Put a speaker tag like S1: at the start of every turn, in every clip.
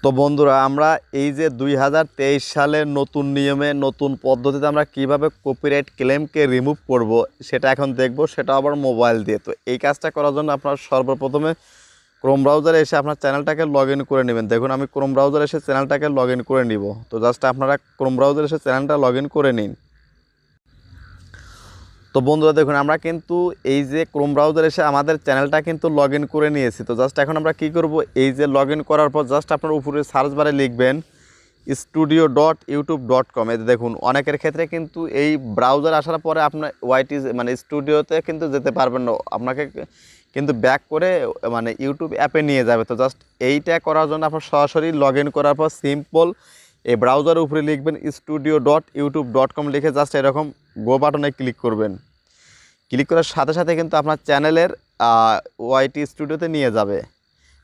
S1: তো বন্ধুরা, আমরা এই যে 2023 সালের নতুন নিয়মে নতুন পদ্ধতিতে আমরা কিভাবে কপিরাইট ক্লেমকে রিমুভ করব সেটা এখন দেখব, সেটা আবার মোবাইল দিয়ে। তো এই কাজটা করার জন্য আপনার সর্বপ্রথমে ক্রোম ব্রাউজারে এসে আপনার চ্যানেলটাকে লগ ইন করে নেবেন। দেখুন, আমি ক্রোম ব্রাউজারে এসে চ্যানেলটাকে লগ ইন করে নিব। তো জাস্ট আপনারা ক্রোম ব্রাউজারে এসে চ্যানেলটা লগ ইন করে নিন। তো বন্ধুরা দেখুন, আমরা কিন্তু এই যে ক্রোম ব্রাউজারে এসে আমাদের চ্যানেলটা কিন্তু লগ ইন করে নিয়েছি। তো জাস্ট এখন আমরা কি করব, এই যে লগ ইন করার পর জাস্ট আপনার উপরে সার্চ বারে লিখবেন studio.youtube.com। এতে দেখুন, অনেকের ক্ষেত্রে কিন্তু এই ব্রাউজার আসার পরে আপনার ওয়াইটি মানে স্টুডিওতে কিন্তু যেতে পারবেন না, আপনাকে কিন্তু ব্যাক করে মানে ইউটিউব অ্যাপে নিয়ে যাবে। তো জাস্ট এইটা করার জন্য আপনার সরাসরি লগ ইন করার পর সিম্পল এই ব্রাউজারের উপরে লিখবেন studio.youtube.com, লিখে জাস্ট এরকম গো বাটনে ক্লিক করবেন। ক্লিক করার সাথে সাথে কিন্তু আপনার চ্যানেলের ওয়াইটি স্টুডিওতে নিয়ে যাবে।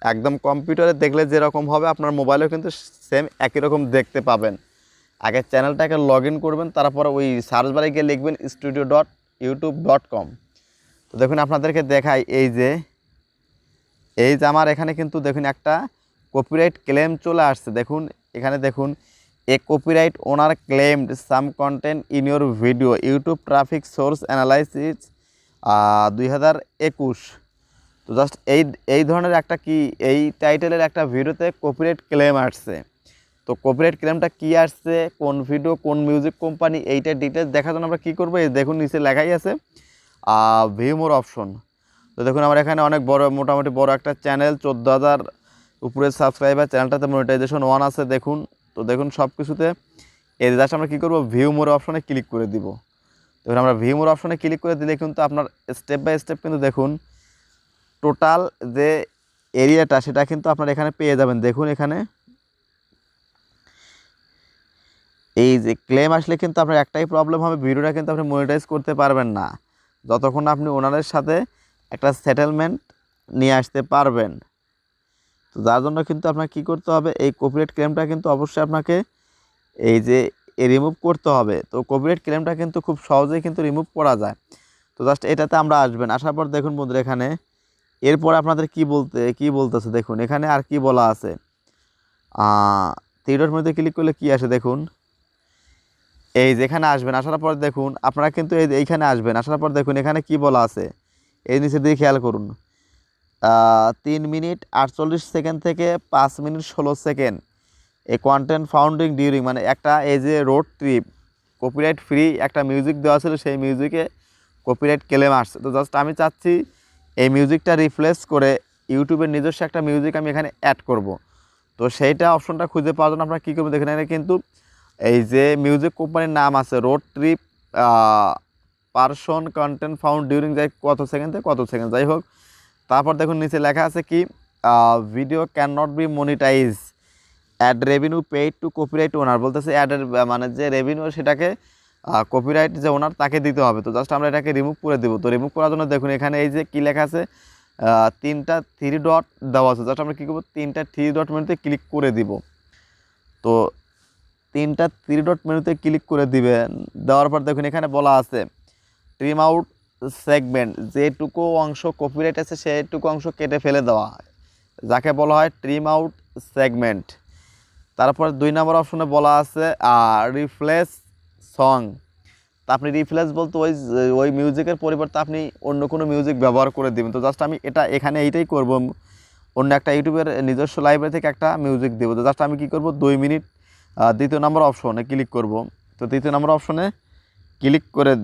S1: একদম কম্পিউটারে দেখলে যেরকম হবে আপনার মোবাইলেও কিন্তু সেম একই রকম দেখতে পাবেন। আগে চ্যানেলটাকে লগ ইন করবেন, তারপর ওই সার্চ বারে গিয়ে লিখবেন studio.youtube.com। তো দেখুন, আপনাদেরকে দেখাই এই যে আমার এখানে কিন্তু দেখুন একটা কপিরাইট ক্লেম চলে আসছে। দেখুন এখানে দেখুন, এ copyright owner claimed some contained in your video YouTube traffic source analysis 2021। তো জাস্ট এই ধরনের একটা এই টাইটেলের একটা ভিডিওতে কপিরাইট ক্লেম আসছে। তো কপিরাইট ক্লেমটা কি আসছে, কোন ভিডিও, কোন মিউজিক কোম্পানি, এইটার ডিটেলস দেখার জন্য আমরা কী করবো, এই দেখুন নিচে লেখাই আছে ভিউ মোর অপশন। তো দেখুন, আমার এখানে অনেক বড়, মোটামুটি বড় একটা চ্যানেল, 14,000 উপরে সাবস্ক্রাইবার, চ্যানেলটাতে মনিটাইজেশন 1 আছে দেখুন। তো দেখুন সব কিছুতে এই জাস্ট আমরা কী করবো, ভিউ মোর অপশনে ক্লিক করে দিব। দেখুন, আমরা ভিউ মোর অপশনে ক্লিক করে দিলে কিন্তু আপনার স্টেপ বাই স্টেপ কিন্তু দেখুন টোটাল যে এরিয়াটা সেটা কিন্তু আপনার এখানে পেয়ে যাবেন। দেখুন এখানে এই যে ক্লেম আসলে কিন্তু আপনার একটাই প্রবলেম হবে, ভিডিওটা কিন্তু আপনি মনিটাইজ করতে পারবেন না যতক্ষণ আপনি ওনাদের সাথে একটা সেটেলমেন্ট নিয়ে আসতে পারবেন। তো যার জন্য কিন্তু আপনাকে কী করতে হবে, এই কপিরাইট ক্লেমটা কিন্তু অবশ্যই আপনাকে এই যে রিমুভ করতে হবে। তো কপিরাইট ক্লেমটা কিন্তু খুব সহজেই কিন্তু রিমুভ করা যায়। তো জাস্ট এটাতে আমরা আসবেন, আসার পর দেখুন বন্ধুরা এখানে এরপর আপনাদের কি বলতেছে দেখুন এখানে আর কি বলা আছে। থ্রি ডট মধ্যে ক্লিক করলে কি আসে দেখুন, এই যেখানে আসবেন, আসার পর দেখুন আপনারা কিন্তু এইখানে আসবেন, আসার পর দেখুন এখানে কি বলা আছে, এই নিচের দিকে খেয়াল করুন। 3 মিনিট 48 সেকেন্ড থেকে 5 মিনিট 16 সেকেন্ড এই কন্টেন্ট ফাউন্ডিং ডিউরিং, মানে একটা এই যে রোড ট্রিপ কপিরাইট ফ্রি একটা মিউজিক দেওয়া ছিল, সেই মিউজিকে কপিরাইট ক্লেম আসছে। তো জাস্ট আমি চাচ্ছি এই মিউজিকটা রিপ্লেস করে ইউটিউবের নিজস্ব একটা মিউজিক আমি এখানে অ্যাড করব। তো সেইটা অপশনটা খুঁজে পাওয়ার জন্য আপনারা কী করবেন দেখেন, এখানে কিন্তু এই যে মিউজিক কোম্পানির নাম আছে road trip person content found during, যাই কত সেকেন্ড থেকে কত সেকেন্ড যাই হোক। তারপর দেখুন নিচে লেখা আছে কি, video can not be monetize ad revenue paid to copyright owner, বলতেছে অ্যাডের মানে যে রেভিনিউ সেটাকে কপিরাইট যে ওনার তাকে দিতে হবে। তো জাস্ট আমরা এটাকে রিমুভ করে দেবো। তো রিমুভ করার জন্য দেখুন এখানে এই যে কী লেখা আছে, 3টা 3 ডট দেওয়া আছে। জাস্ট আমরা কী করবো, 3টা 3 ডট মেনুতে ক্লিক করে দিব। তো 3টা 3 ডট মেনুতে ক্লিক করে দিবেন, দেওয়ার পর দেখুন এখানে বলা আছে ট্রিম আউট সেগমেন্ট, যেটুকু অংশ কপিরাইট আছে সেইটুকু অংশ কেটে ফেলে দেওয়া হয়, যাকে বলা হয় ট্রিম আউট সেগমেন্ট। তারপর 2 নম্বর অপশনে বলা আছে রিপ্লেস সং। তা আপনি রিপ্লেস বলতে ওই মিউজিকের পরিবর্তে আপনি অন্য কোনো মিউজিক ব্যবহার করে দেবেন। তো জাস্ট আমি এখানে এইটাই করব, অন্য একটা ইউটিউবের নিজস্ব লাইব্রেরি থেকে একটা মিউজিক দেবো। তো জাস্ট আমি কী করব, 2 মিনিট 2য় নম্বর অপশনে ক্লিক করব। তো 3য় নম্বর অপশনে ক্লিক করে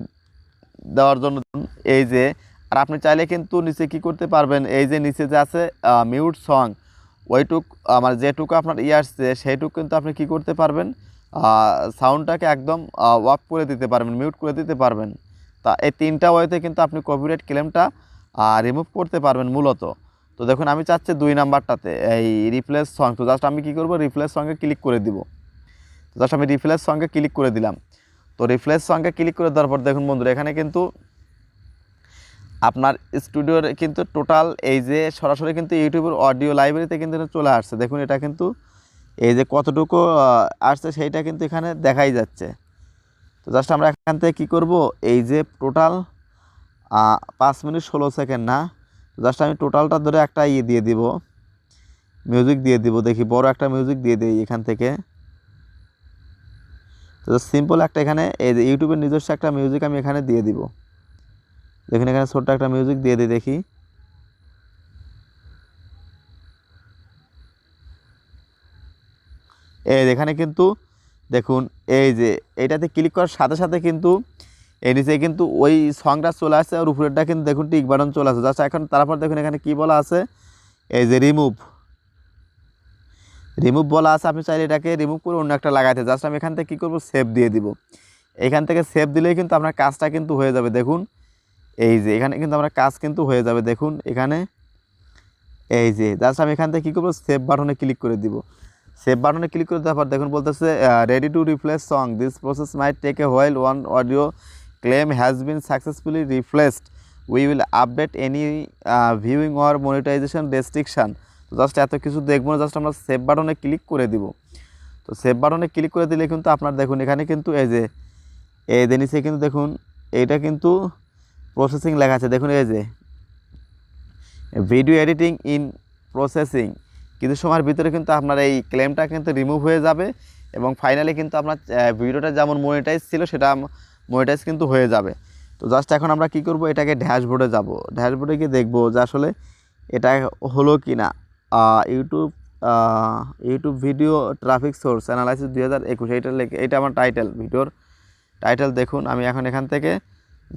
S1: দেওয়ার জন্য এই যে, আর আপনি চাইলে কিন্তু নিচে কি করতে পারবেন, এই যে নিচে যে আছে মিউট সং, ওইটুক আমার যেটুকু আপনার আসছে সেইটুকু কিন্তু আপনি কি করতে পারবেন, সাউন্ডটাকে একদম অফ করে দিতে পারবেন, মিউট করে দিতে পারবেন। তা এই 3টা ওয়েতে কিন্তু আপনি কপিরাইট ক্লেমটা রিমুভ করতে পারবেন মূলত। তো দেখুন আমি চাচ্ছি 2 নাম্বারটাতে এই রিপ্লেস সং। তো জাস্ট আমি কী করব, রিপ্লেস সঙ্গে ক্লিক করে দিব। তো জাস্ট আমি রিপ্লেস সঙ্গে ক্লিক করে দিলাম। তো রিপ্লেস সঙ্গে ক্লিক করে দেওয়ার পর দেখুন বন্ধুরা এখানে কিন্তু আপনার স্টুডিওর কিন্তু টোটাল এই যে সরাসরি কিন্তু ইউটিউবের অডিও লাইব্রেরিতে কিন্তু চলে আসছে। দেখুন এটা কিন্তু এই যে কতটুকু আসছে সেইটা কিন্তু এখানে দেখাই যাচ্ছে। তো জাস্ট আমরা এখান থেকে কী করব, এই যে টোটাল 5 মিনিট 16 সেকেন্ড না, জাস্ট আমি টোটালটা ধরে একটা দিয়ে দিব, মিউজিক দিয়ে দিব, দেখি বড় একটা মিউজিক দিয়ে দিই এখান থেকে। তো সিম্পল একটা এখানে এই যে ইউটিউবের নিজস্ব একটা মিউজিক আমি এখানে দিয়ে দিব। দেখুন এখানে ছোট্ট একটা মিউজিক দিয়ে দিই দেখি। এই এখানে কিন্তু দেখুন এই যে এইটাতে ক্লিক করার সাথে সাথে কিন্তু এই নিচে কিন্তু ওই সংটা চলে আসছে, আর উপরেরটা কিন্তু দেখুন টিক বাটন চলে আসছে। জাস্ট এখন তারপর দেখুন এখানে কি বলা আছে, এই যে রিমুভ বলা আছে। আপনি চাইলে এটাকে রিমুভ করে অন্য একটা লাগাইতে, জাস্ট আমি এখান থেকে কী করবো, সেভ দিয়ে দিব। এখান থেকে সেভ দিলেই কিন্তু আপনার কাজটা কিন্তু হয়ে যাবে। দেখুন এই যে এখানে কিন্তু আমার কাজ কিন্তু হয়ে যাবে। দেখুন এখানে এই যে জাস্ট আমি এখান থেকে কী করবো, সেভ বাটনে ক্লিক করে দিব। সেভ বাটনে ক্লিক করে দেওয়ার পর দেখুন বলতেছে ready to replace song, this process might take a while, one audio claim has been successfully replaced, we will update any viewing or monetization restriction. তো জাস্ট এত কিছু দেখবো না, জাস্ট আমরা সেভ বাটনে ক্লিক করে দিব। তো সেভ বাটনে ক্লিক করে দিলে কিন্তু আপনার দেখুন এখানে কিন্তু এই যে নিচে কিন্তু দেখুন এইটা কিন্তু প্রসেসিং লেখা আছে। দেখুন এই যে ভিডিও এডিটিং ইন প্রসেসিং, কিছু সময়ের ভিতরে কিন্তু আপনার এই ক্লেমটা কিন্তু রিমুভ হয়ে যাবে, এবং ফাইনালি কিন্তু আপনার ভিডিওটা যেমন মনিটাইজ ছিল সেটা মনিটাইজ কিন্তু হয়ে যাবে। তো জাস্ট এখন আমরা কি করব, এটাকে ড্যাশবোর্ডে যাব। ড্যাশবোর্ডে গিয়ে দেখব যে আসলে এটা হলো কি না। YouTube video traffic source analysis 2021, এইটা আমার টাইটেল, ভিডিওর টাইটেল। দেখুন আমি এখন এখান থেকে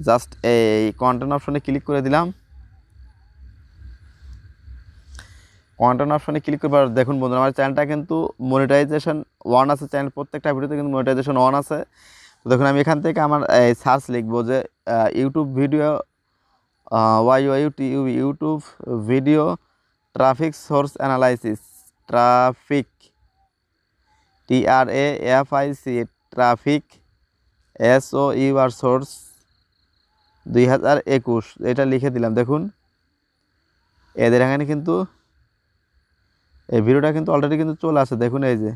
S1: জাস্ট এই কন্টেন্ট অপশনে ক্লিক করে দিলাম। কন্টেন্ট অপশনে ক্লিক করবার দেখুন বন্ধুরা আমার চ্যানেলটা কিন্তু মনিটাইজেশন অন আছে, চ্যানেল প্রত্যেকটা ভিডিওতে কিন্তু মনিটাইজেশন অন আছে। তো দেখুন আমি এখান থেকে আমার এই সার্চ লিখবো যে YouTube video YouTube video traffic source analysis, traffic TRAFIC, traffic SOUR source 2021, এটা লিখে দিলাম। দেখুন এদের এখানে কিন্তু এই ভিডিওটা কিন্তু অলরেডি কিন্তু চলে আসে। দেখুন এই যে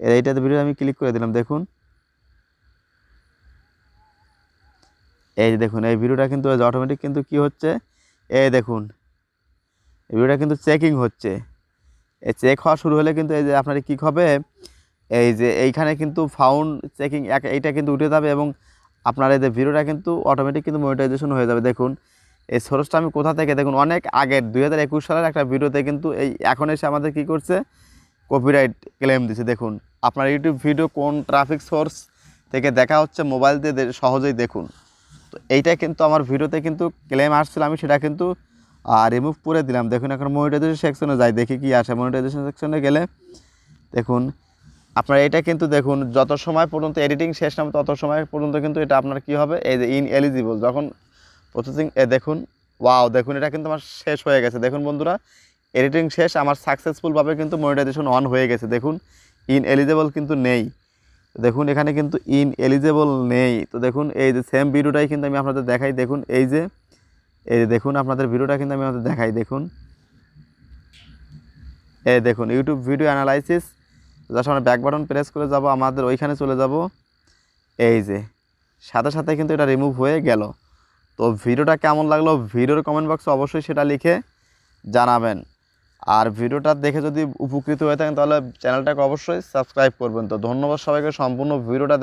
S1: এইটাতে ভিডিও আমি ক্লিক করে দিলাম। দেখুন এই যে দেখুন এই ভিডিওটা কিন্তু অটোমেটিক কিন্তু কি হচ্ছে, এই দেখুন এই ভিডিওটা কিন্তু চেকিং হচ্ছে। এই চেক হওয়া শুরু হলে কিন্তু এই যে আপনার কী হবে, এই যে এইখানে কিন্তু ফাউন্ড চেকিং এইটা কিন্তু উঠে যাবে, এবং আপনার এই যে ভিডিওটা কিন্তু অটোমেটিক কিন্তু মনিটাইজেশন হয়ে যাবে। দেখুন এই সোর্সটা আমি কোথা থেকে, দেখুন অনেক আগের 2021 সালের একটা ভিডিওতে কিন্তু এই এখন এসে আমাদের কি করছে, কপিরাইট ক্লেম দিচ্ছে। দেখুন আপনার ইউটিউব ভিডিও কোন ট্রাফিক সোর্স থেকে দেখা হচ্ছে মোবাইল দিয়ে সহজেই দেখুন। তো এইটা কিন্তু আমার ভিডিওতে কিন্তু ক্লেম আসছিল, আমি সেটা কিন্তু রিমুভ করে দিলাম। দেখুন এখন মনিটাইজেশন সেকশনে যাই, দেখি কি আসে। মনিটাইজেশন সেকশনে গেলে দেখুন আপনার এটা কিন্তু দেখুন যত সময় পর্যন্ত এডিটিং শেষ না হবে তত সময় পর্যন্ত কিন্তু এটা আপনার কি হবে, এই যে ইনএলিজিবল, যখন প্রসেসিং দেখুন ওয়াও, দেখুন এটা কিন্তু আমার শেষ হয়ে গেছে। দেখুন বন্ধুরা এডিটিং শেষ, আমার সাকসেসফুলভাবে কিন্তু মনিটাইজেশন অন হয়ে গেছে। দেখুন ইনএলিজিবল কিন্তু নেই, দেখুন এখানে কিন্তু ইনএলিজিবল নেই। তো দেখুন এই যে সেম ভিডিওটাই কিন্তু আমি আপনাদের দেখাই। দেখুন এই যে দেখুন আপনাদের ভিডিওটা কিন্তু আমি আপনাদের দেখাই। দেখুন এই দেখুন ইউটিউব ভিডিও অ্যানালাইসিস, জাস্ট আমরা ব্যাক বাটন প্রেস করে যাব, আমাদের ওইখানে চলে যাব। এই যে সাথে সাথে কিন্তু এটা রিমুভ হয়ে গেল। তো ভিডিওটা কেমন লাগলো ভিডিওর কমেন্ট বক্সে অবশ্যই সেটা লিখে জানাবেন। আর ভিডিওটা দেখে যদি উপকৃত হয়ে থাকেন তাহলে চ্যানেলটাকে অবশ্যই সাবস্ক্রাইব করবেন। তো ধন্যবাদ সবাইকে সম্পূর্ণ ভিডিওটা